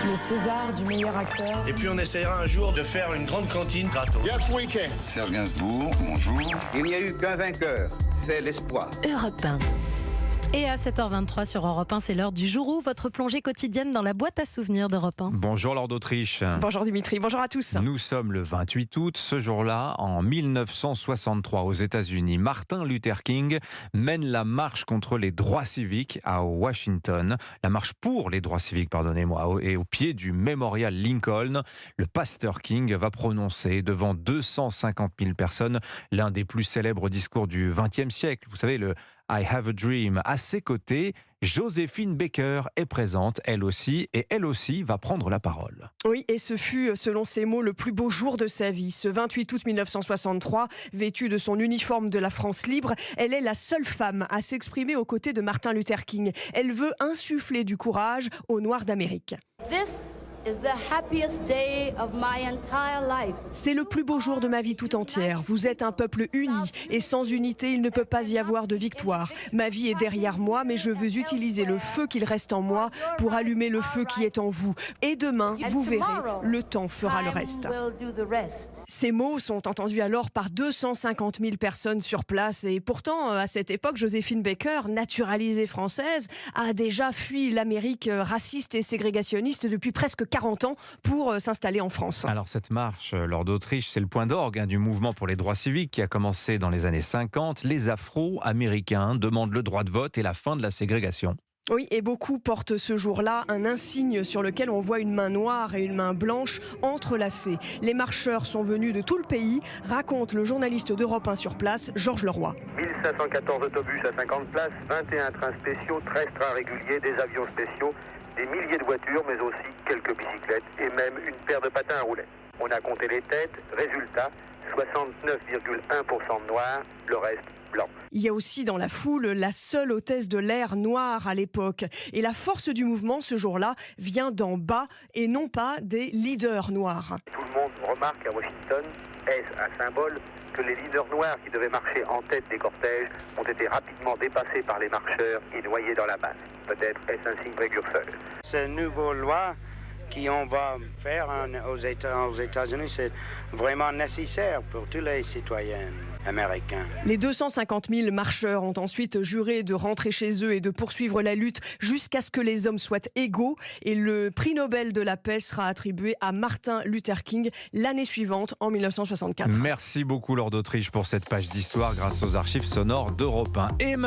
le César du meilleur acteur. Et puis on essaiera un jour de faire une grande cantine gratos. Yes, we can. Serge Gainsbourg, bonjour. Il n'y a eu qu'un vainqueur, c'est l'espoir. Europe 1. Et à 7h23 sur Europe 1, c'est l'heure du jour où votre plongée quotidienne dans la boîte à souvenirs d'Europe 1. Bonjour Lord d'Autriche. Bonjour Dimitri, bonjour à tous. Nous sommes le 28 août. Ce jour-là, en 1963, aux États-Unis, Martin Luther King mène la marche contre les droits civiques à Washington. La marche pour les droits civiques, pardonnez-moi. Et au pied du mémorial Lincoln, le pasteur King va prononcer devant 250 000 personnes l'un des plus célèbres discours du XXe siècle. Vous savez, le I have a dream. À ses côtés, Joséphine Baker est présente, elle aussi, et elle aussi va prendre la parole. Oui, et ce fut, selon ses mots, le plus beau jour de sa vie. Ce 28 août 1963, vêtue de son uniforme de la France libre, elle est la seule femme à s'exprimer aux côtés de Martin Luther King. Elle veut insuffler du courage aux Noirs d'Amérique. C'est le plus beau jour de ma vie tout entière. Vous êtes un peuple uni et sans unité, il ne peut pas y avoir de victoire. Ma vie est derrière moi, mais je veux utiliser le feu qu'il reste en moi pour allumer le feu qui est en vous. Et demain, vous verrez, le temps fera le reste. Ces mots sont entendus alors par 250 000 personnes sur place. Et pourtant, à cette époque, Joséphine Baker, naturalisée française, a déjà fui l'Amérique raciste et ségrégationniste depuis presque 40 ans pour s'installer en France. Alors cette marche, Lord d'Autriche, c'est le point d'orgue du mouvement pour les droits civiques qui a commencé dans les années 50. Les Afro-Américains demandent le droit de vote et la fin de la ségrégation. Oui, et beaucoup portent ce jour-là un insigne sur lequel on voit une main noire et une main blanche entrelacées. Les marcheurs sont venus de tout le pays, raconte le journaliste d'Europe 1 sur place, Georges Leroy. 1514 autobus à 50 places, 21 trains spéciaux, 13 trains réguliers, des avions spéciaux, des milliers de voitures, mais aussi quelques bicyclettes et même une paire de patins à roulettes. On a compté les têtes, résultat, 69,1% de noirs, le reste blanc. Il y a aussi dans la foule la seule hôtesse de l'air noire à l'époque. Et la force du mouvement ce jour-là vient d'en bas et non pas des leaders noirs. Tout le monde remarque à Washington, est-ce un symbole que les leaders noirs qui devaient marcher en tête des cortèges ont été rapidement dépassés par les marcheurs et noyés dans la masse. Peut-être est-ce un signe précurseur. Ces nouvelles lois qu'on va faire aux États-Unis, c'est vraiment nécessaire pour tous les citoyens américains. Les 250 000 marcheurs ont ensuite juré de rentrer chez eux et de poursuivre la lutte jusqu'à ce que les hommes soient égaux. Et le prix Nobel de la paix sera attribué à Martin Luther King l'année suivante, en 1964. Merci beaucoup Lord d'Autriche pour cette page d'histoire grâce aux archives sonores d'Europe 1. Et maintenant,